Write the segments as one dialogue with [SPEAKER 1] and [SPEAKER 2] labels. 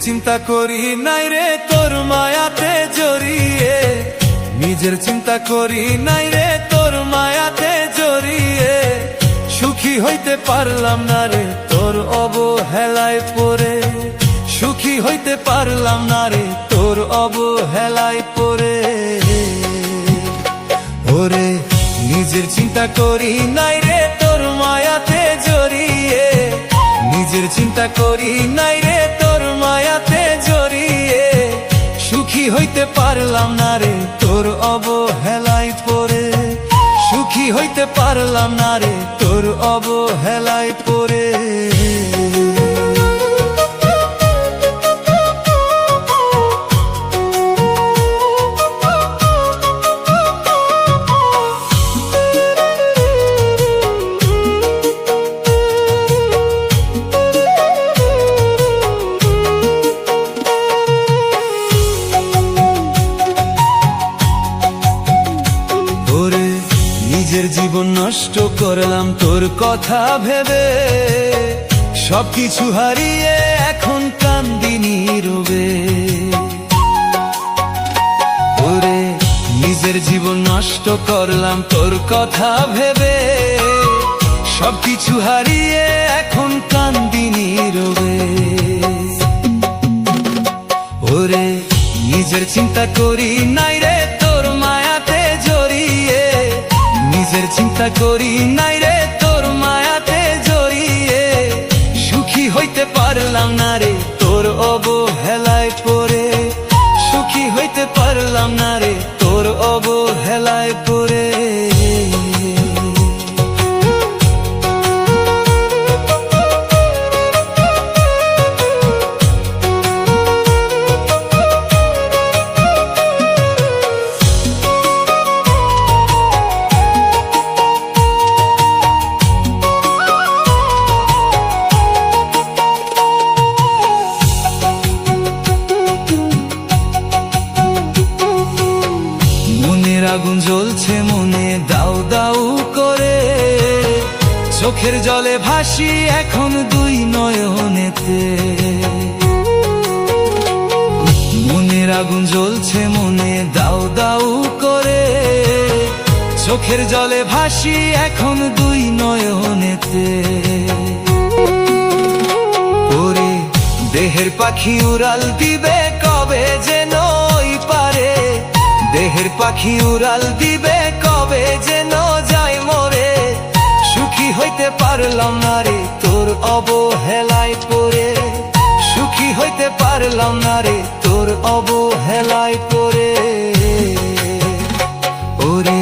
[SPEAKER 1] চিন্তা করি নাই রে তোর মায়াতে জড়িয়ে, নিজের চিন্তা করি নাই রে তোর মায়াতে জড়িয়ে। সুখী হইতে পারলাম না রে তোর অবহেলায় পড়ে, সুখী হইতে পারলাম না রে তোর অবহেলায় পড়ে। ওরে নিজের চিন্তা করি নাই রে তোর মায়াতে জড়িয়ে, নিজের চিন্তা করি নাই রে তোর মায়াতে জড়িয়ে। সুখী হইতে পারলাম না রে তোর অবহেলায় পড়ে, সুখী হইতে পারলাম না রে তোর অবহেলায় পড়ে। নিজের জীবন নষ্ট করলাম তোর কথা ভেবে, সবকিছু হারিয়ে এখন কান্দি নীরবে। ওরে নিজের জীবন নষ্ট করলাম তোর কথা ভেবে, সবকিছু হারিয়ে এখন কান্দি নীরবে। ওরে নিজের চিন্তা করি নাই রে তোর মায়াতে জড়িয়ে, নিজের চিন্তা করি নাই রে তোর মায়াতে জড়িয়ে। সুখী হইতে পারলাম না রে তোর অবহেলায় পড়ে, সুখী হইতে পারলাম না রে তোর অবহেলায় পড়ে। আগুন জ্বলছে মনে দাউ দাউ করে, চোখের জলে ভাসি এখন দুই নয়নেতে। মনের আগুন জ্বলছে মনে দাউ দাউ করে, চোখের জলে ভাসি এখন দুই নয়নেতে। ওরে দেহের পাখি উড়াল দিবে কবে যেন ওই পারে, দেহের পাখি উড়াল দিবে কবে যেন যাই মরে। সুখী হইতে পারলাম না রে তোর অবহেলায় পড়ে, সুখী হইতে পারলাম না রে তোর অবহেলায় পড়ে। ওরে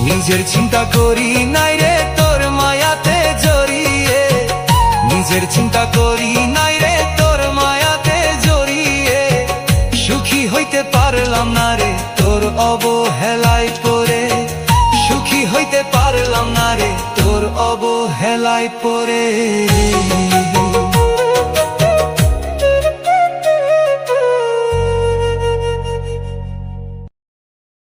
[SPEAKER 1] নিজের চিন্তা করি নাই রে তোর মায়াতে জড়িয়ে, নিজের চিন্তা করি নাই রে তোর মায়াতে জড়িয়ে। সুখী হইতে পারলাম না রে তোর অবহেলায় পড়ে, সুখী হইতে পারলাম না রে তোর অবহেলায় পড়ে।